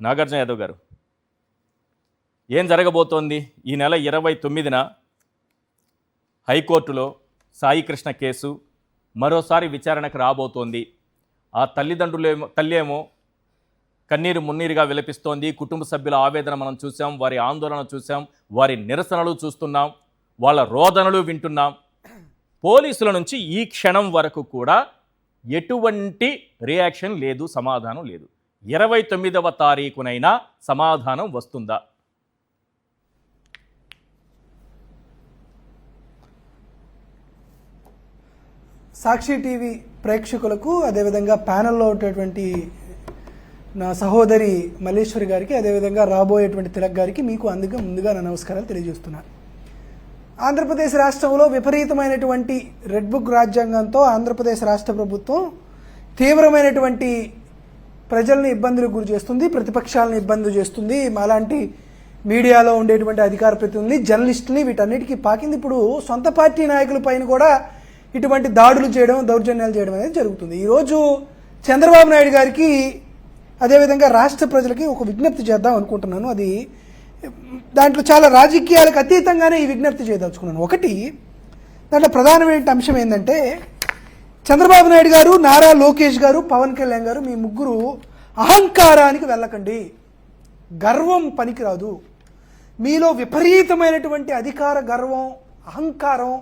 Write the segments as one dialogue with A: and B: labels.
A: నాగార్జున యాదవ్ గారు, ఏం జరగబోతోంది? ఈ నెల 29న హైకోర్టులో సాయికృష్ణ కేసు మరోసారి విచారణకు రాబోతోంది. ఆ తల్లి ఏమో కన్నీరు మున్నీరుగా విలపిస్తోంది. కుటుంబ సభ్యుల ఆవేదన మనం చూసాం, వారి ఆందోళన చూసాం, వారి నిరసనలు చూస్తున్నాం, వాళ్ళ రోదనలు వింటున్నాం. పోలీసుల నుంచి ఈ క్షణం వరకు కూడా ఎటువంటి రియాక్షన్ లేదు, సమాధానం లేదు. 29వ తారీఖునైనా సమాధానం వస్తుందా?
B: సాక్షి టీవీ ప్రేక్షకులకు, అదేవిధంగా ప్యానెల్లో ఉండేటువంటి నా సహోదరి మల్లేశ్వరి గారికి, అదేవిధంగా రాబోయేటువంటి తిలక్ గారికి మీకు ముందుగా నా నమస్కారాలు తెలియజేస్తున్నాను. ఆంధ్రప్రదేశ్ రాష్ట్రంలో విపరీతమైనటువంటి రెడ్ బుక్ రాజ్యాంగంతో ఆంధ్రప్రదేశ్ రాష్ట్ర ప్రభుత్వం తీవ్రమైనటువంటి ప్రజల్ని ఇబ్బందులకు గురి చేస్తుంది, ప్రతిపక్షాలను ఇబ్బందులు చేస్తుంది. అలాంటి మీడియాలో ఉండేటువంటి అధికార ప్రతినిధుల్ని, జర్నలిస్టుల్ని వీటన్నిటికీ పాకింది. ఇప్పుడు సొంత పార్టీ నాయకుల పైన కూడా ఇటువంటి దాడులు చేయడం, దౌర్జన్యాలు చేయడం అనేది జరుగుతుంది. ఈరోజు చంద్రబాబు నాయుడు గారికి, అదేవిధంగా రాష్ట్ర ప్రజలకి ఒక విజ్ఞప్తి చేద్దాం అనుకుంటున్నాను. అది దాంట్లో చాలా రాజకీయాలకు అతీతంగానే ఈ విజ్ఞప్తి చేయదలుచుకున్నాను. ఒకటి, దాంట్లో ప్రధానమైన అంశం ఏంటంటే, చంద్రబాబు నాయుడు గారు, నారా లోకేష్ గారు, పవన్ కళ్యాణ్ గారు, మీ ముగ్గురు అహంకారానికి వెళ్ళకండి. గర్వం పనికిరాదు. మీలో విపరీతమైనటువంటి అధికార గర్వం, అహంకారం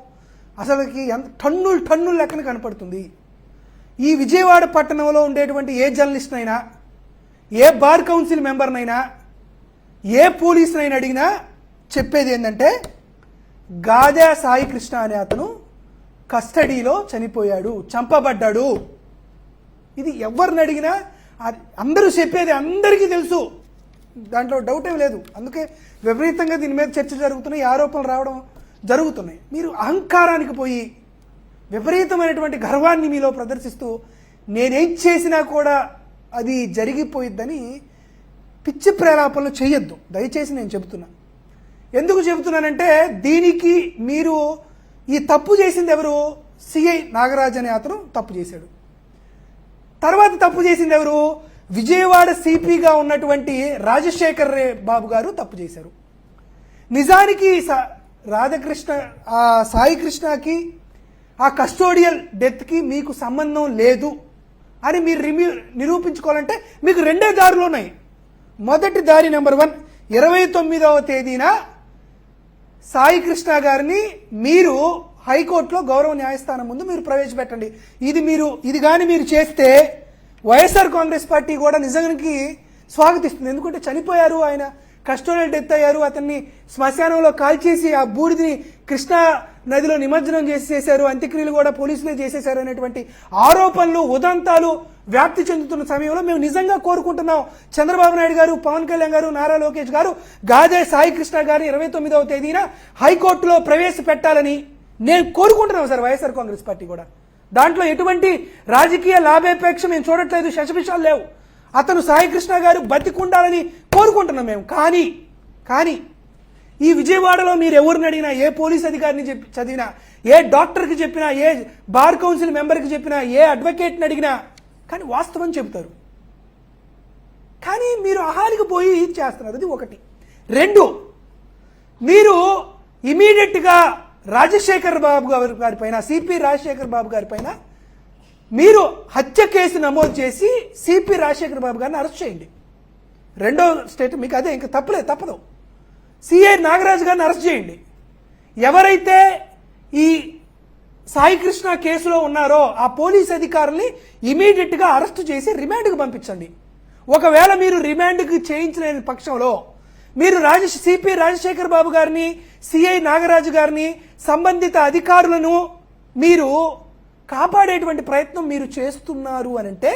B: అసలుకి టన్నులు లెక్కన కనపడుతుంది. ఈ విజయవాడ పట్టణంలో ఉండేటువంటి ఏ జర్నలిస్ట్ అయినా, ఏ బార్ కౌన్సిల్ మెంబర్నైనా, ఏ పోలీసునైనా అడిగినా చెప్పేది ఏంటంటే, గాదా సాయికృష్ణ అనే అతను కస్టడీలో చనిపోయాడు, చంపబడ్డాడు. ఇది ఎవరిని అడిగినా అందరూ చెప్పేది, అందరికీ తెలుసు, దాంట్లో డౌట్ ఏం లేదు. అందుకే విపరీతంగా దీని మీద చర్చ జరుగుతున్నాయి, ఆరోపణలు రావడం జరుగుతున్నాయి. మీరు అహంకారానికి పోయి విపరీతమైనటువంటి గర్వాన్ని మీలో ప్రదర్శిస్తూ నేనేం చేసినా కూడా అది జరిగిపోయిద్దని పిచ్చి ప్రేలాపనలు చేయొద్దు, దయచేసి నేను చెబుతున్నా. ఎందుకు చెబుతున్నానంటే, దీనికి మీరు ఈ తప్పు చేసింది ఎవరు? సిఐ నాగరాజ్ అనే అతను తప్పు చేశాడు. తర్వాత తప్పు చేసింది ఎవరు? విజయవాడ సిపిగా ఉన్నటువంటి రాజశేఖర్ బాబు గారు తప్పు చేశారు. నిజానికి రాధాకృష్ణ, ఆ సాయికృష్ణకి, ఆ కస్టోడియల్ డెత్కి మీకు సంబంధం లేదు అని మీరు నిరూపించుకోవాలంటే మీకు రెండే దారులు ఉన్నాయి. మొదటి దారి నెంబర్ 1, 29వ తేదీన సాయికృష్ణ గారిని మీరు హైకోర్టులో గౌరవ న్యాయస్థానం ముందు మీరు ప్రవేశపెట్టండి. ఇది కానీ మీరు చేస్తే వైఎస్ఆర్ కాంగ్రెస్ పార్టీ కూడా నిజానికి స్వాగతిస్తుంది. ఎందుకంటే చనిపోయారు, ఆయన కస్టోడియల్ డెత్ అయ్యారు, అతన్ని శ్మశానంలో కాల్చేసి ఆ బూడిదని కృష్ణా నదిలో నిమజ్జనం చేసేశారు, అంత్యక్రియలు కూడా పోలీసులే చేసేశారు అనేటువంటి ఆరోపణలు, ఉదంతాలు వ్యాప్తి చెందుతున్న సమయంలో మేము నిజంగా కోరుకుంటున్నాం, చంద్రబాబు నాయుడు గారు, పవన్ కళ్యాణ్ గారు, నారా లోకేష్ గారు గాదే సాయికృష్ణ గారిని 29వ తేదీన హైకోర్టులో ప్రవేశపెట్టాలని నేను కోరుకుంటున్నాం సార్. వైఎస్ఆర్ కాంగ్రెస్ పార్టీ కూడా దాంట్లో ఎటువంటి రాజకీయ లాభాపేక్ష మేము చూడట్లేదు, శశభిషాలు లేవు. అతను సాయికృష్ణ గారు బతికుండాలని కోరుకుంటున్నాం మేము. కానీ ఈ విజయవాడలో మీరు ఎవరిని అడిగినా, ఏ పోలీస్ అధికారిని చదివినా, ఏ డాక్టర్కి చెప్పినా, ఏ బార్ కౌన్సిల్ మెంబర్కి చెప్పినా, ఏ అడ్వకేట్ని అడిగినా కానీ వాస్తవం చెబుతారు. కానీ మీరు అహానికి పోయి ఇది చేస్తున్నారు. అది ఒకటి. 2, మీరు ఇమీడియట్గా రాజశేఖర్ బాబు గారి పైన, సిపి రాజశేఖర్ బాబు గారి పైన మీరు హత్య కేసు నమోదు చేసి సిపి రాజశేఖర్ బాబు గారిని అరెస్ట్ చేయండి. రెండో స్టేట్ మీకు అదే, ఇంకా తప్పదు. సిఐ నాగరాజు గారిని అరెస్ట్ చేయండి. ఎవరైతే ఈ సాయికృష్ణ కేసులో ఉన్నారో ఆ పోలీస్ అధికారుల్ని ఇమీడియట్గా అరెస్ట్ చేసి రిమాండ్కి పంపించండి. ఒకవేళ మీరు రిమాండ్కి చేయించలేని పక్షంలో మీరు సిపి రాజశేఖర్ బాబు గారిని, సిఐ నాగరాజు గారిని, సంబంధిత అధికారులను మీరు కాపాడేటువంటి ప్రయత్నం మీరు చేస్తున్నారు అనంటే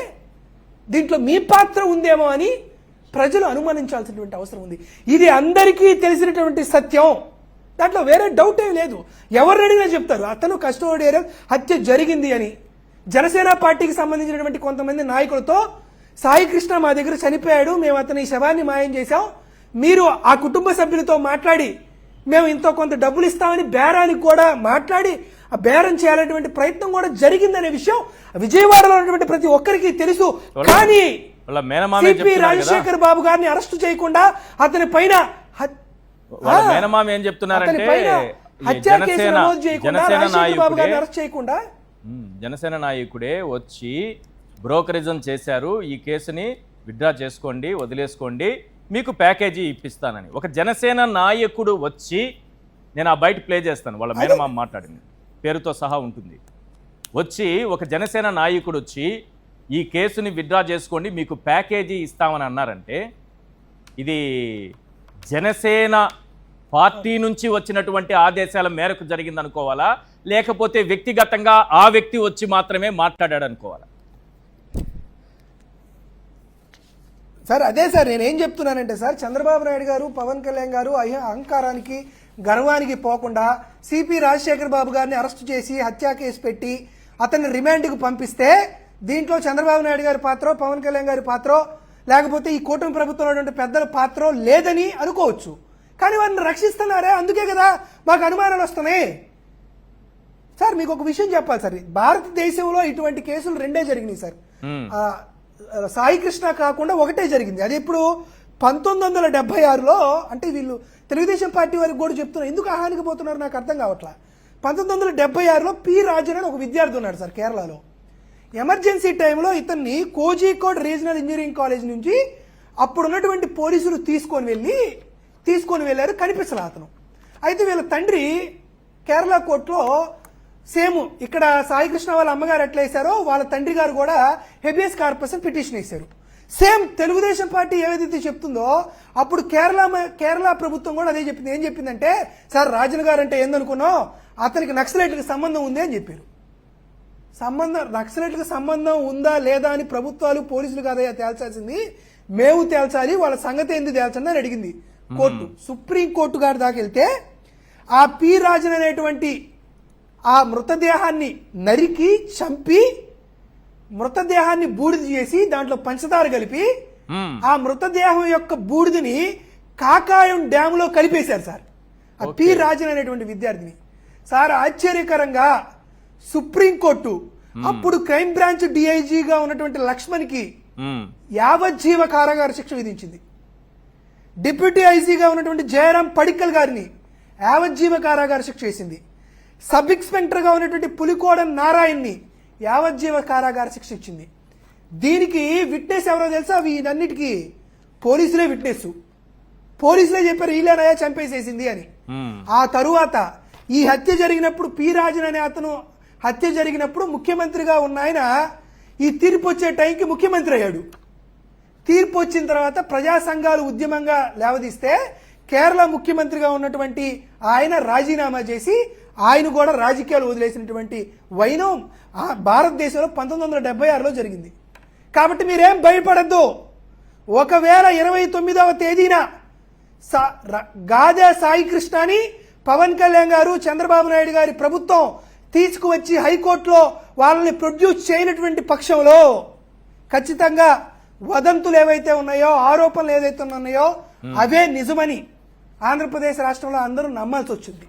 B: దీంట్లో మీ పాత్ర ఉందేమో అని ప్రజలు అనుమానించాల్సినటువంటి అవసరం ఉంది. ఇది అందరికీ తెలిసినటువంటి సత్యం, దాంట్లో వేరే డౌట్ ఏం లేదు. ఎవరినడిగినా చెప్తారు అతను కస్టోడియల్ హత్య జరిగింది అని. జనసేన పార్టీకి సంబంధించినటువంటి కొంతమంది నాయకులతో సాయికృష్ణ మా దగ్గర చనిపోయాడు, మేము అతని శవాన్ని మాయం చేశాం, మీరు ఆ కుటుంబ సభ్యులతో మాట్లాడి మేము ఇంతో కొంత డబ్బులు ఇస్తామని బేరానికి కూడా మాట్లాడి ఆ బేరం చేయాలనేటువంటి ప్రయత్నం కూడా జరిగిందనే విషయం విజయవాడలో ఉన్నటువంటి ప్రతి ఒక్కరికి తెలుసు.
A: వాళ్ళ మేనమామే
B: సిపి
A: చెప్తున్నారు కదా,
B: రాజశేఖర్ బాబు గారిని అరెస్ట్ చేయకుండా అతని పైన
A: వాళ్ళ మేనమామ ఏం చెప్తున్నారంటే
B: హత్య కేసు నమోదు చేయకుండా
A: జనసేన
B: రాజశేఖర్ బాబు
A: నాయకుడే
B: గారిని అరెస్ట్ చేయకుండా
A: జనసేన నాయకుడే వచ్చి బ్రోకరిజం చేశారు, ఈ కేసుని విత్డ్రా చేసుకోండి, వదిలేసుకోండి, మీకు ప్యాకేజీ ఇప్పిస్తానని ఒక జనసేన నాయకుడు వచ్చి, నేను ఆ బయట ప్లే చేస్తాను, వాళ్ళ మేనమామ మాట్లాడింది పేరుతో సహా ఉంటుంది, వచ్చి ఒక జనసేన నాయకుడు వచ్చి ఈ కేసుని విత్డ్రా చేసుకోండి, మీకు ప్యాకేజీ ఇస్తామని అన్నారంటే ఇది జనసేన పార్టీ నుంచి వచ్చినటువంటి ఆదేశాల మేరకు జరిగింది అనుకోవాలా, లేకపోతే వ్యక్తిగతంగా ఆ వ్యక్తి వచ్చి మాత్రమే మాట్లాడాడు అనుకోవాలా?
B: సార్ అదే సార్ నేనేం చెప్తున్నానంటే సార్, చంద్రబాబు నాయుడు గారు పవన్ కళ్యాణ్ గారు అహంకారానికి గర్వానికి పోకుండా సిపి రాజశేఖర్ బాబు గారిని అరెస్ట్ చేసి హత్యా కేసు పెట్టి అతన్ని రిమాండ్కు పంపిస్తే దీంట్లో చంద్రబాబు నాయుడు గారి పాత్ర, పవన్ కళ్యాణ్ గారి పాత్ర, లేకపోతే ఈ కూటమి ప్రభుత్వంలో పెద్దల పాత్ర లేదని అనుకోవచ్చు. కానీ వారిని రక్షిస్తున్నారే, అందుకే కదా మాకు అనుమానాలు వస్తున్నాయి. సార్ మీకు ఒక విషయం చెప్పాలి సార్, భారతదేశంలో ఇటువంటి కేసులు రెండే జరిగినాయి సార్. సాయి కృష్ణ కాకుండా ఒకటే జరిగింది. అది ఇప్పుడు 1976లో, అంటే వీళ్ళు తెలుగుదేశం పార్టీ వారికి కూడా చెప్తున్నారు, ఎందుకు ఆహానికి పోతున్నారు నాకు అర్థం కావట్లా. 1976లో పి రాజన్ అని ఒక విద్యార్థి ఉన్నాడు సార్ కేరళలో. ఎమర్జెన్సీ టైంలో ఇతన్ని కోజికోడ్ రీజనల్ ఇంజనీరింగ్ కాలేజ్ నుంచి అప్పుడున్నటువంటి పోలీసులు తీసుకొని వెళ్ళారు, కనిపించలే అతను. అయితే వీళ్ళ తండ్రి కేరళ కోర్టులో సేమ్ ఇక్కడ సాయి కృష్ణ వాళ్ళ అమ్మగారు ఎట్లా వేశారో వాళ్ళ తండ్రి గారు కూడా హెబియస్ కార్పస్ పిటిషన్ వేశారు. సేమ్ తెలుగుదేశం పార్టీ ఏదైతే చెప్తుందో అప్పుడు కేరళ ప్రభుత్వం కూడా అదే చెప్పింది. ఏం చెప్పిందంటే, సార్ రాజన్ గారు అంటే ఏందనుకున్నావు, అతనికి నక్సలైట్లకు సంబంధం ఉంది అని చెప్పారు. నక్సలైట్లకు సంబంధం ఉందా లేదా అని ప్రభుత్వాలు పోలీసులు కాదయ్యా తేల్చాల్సింది, మేము తేల్చాలి, వాళ్ళ సంగతి ఎందుకు తేల్చండి అని అడిగింది కోర్టు. సుప్రీం కోర్టు గారి దాకా వెళ్తే ఆ పి రాజన్ అనేటువంటి ఆ మృతదేహాన్ని నరికి చంపి మృతదేహాన్ని బూడిద చేసి దాంట్లో పంచదార కలిపి ఆ మృతదేహం యొక్క బూడిదని కాకాయం డ్యామ్ లో కలిపేశారు సార్ ఆ పి రాజన్ అనేటువంటి విద్యార్థిని. సార్ ఆశ్చర్యకరంగా సుప్రీంకోర్టు అప్పుడు క్రైమ్ బ్రాంచ్ డిఐజీగా ఉన్నటువంటి లక్ష్మణ్కి యావజ్జీవ కారాగార శిక్ష విధించింది. డిప్యూటీ ఐజీగా ఉన్నటువంటి జయరాం పడిక్కల్ గారిని యావజ్జీవ కారాగార శిక్ష వేసింది. సబ్ ఇన్స్పెక్టర్ గా ఉన్నటువంటి పులికోడన్ నారాయణ్ని యావజ్జీవ కారాగార శిక్ష ఇచ్చింది. దీనికి విట్నెస్ ఎవరో తెలుసా, వీటన్నిటికీ పోలీసులే విట్నెస్. పోలీసులే చెప్పారు వీళ్ళనయా చంపేసేసింది అని. ఆ తరువాత ఈ హత్య జరిగినప్పుడు పి రాజన్ అనే అతను హత్య జరిగినప్పుడు ముఖ్యమంత్రిగా ఉన్న ఆయన ఈ తీర్పు వచ్చే టైంకి ముఖ్యమంత్రి అయ్యాడు. తీర్పు వచ్చిన తర్వాత ప్రజా సంఘాలు ఉద్యమంగా లేవదీస్తే కేరళ ముఖ్యమంత్రిగా ఉన్నటువంటి ఆయన రాజీనామా చేసి ఆయన కూడా రాజకీయాలు వదిలేసినటువంటి వైనం భారతదేశంలో 1976లో జరిగింది. కాబట్టి మీరేం భయపడద్దు. ఒకవేళ 29వ తేదీన గాదా సాయి కృష్ణని పవన్ కళ్యాణ్ గారు చంద్రబాబు నాయుడు గారి ప్రభుత్వం తీసుకువచ్చి హైకోర్టులో వాళ్ళని ప్రొడ్యూస్ చేయనటువంటి పక్షంలో ఖచ్చితంగా వదంతులు ఏవైతే ఉన్నాయో, ఆరోపణలు ఏదైతే ఉన్నాయో అవే నిజమని ఆంధ్రప్రదేశ్ రాష్ట్రంలో అందరూ నమ్మాల్సి వచ్చింది.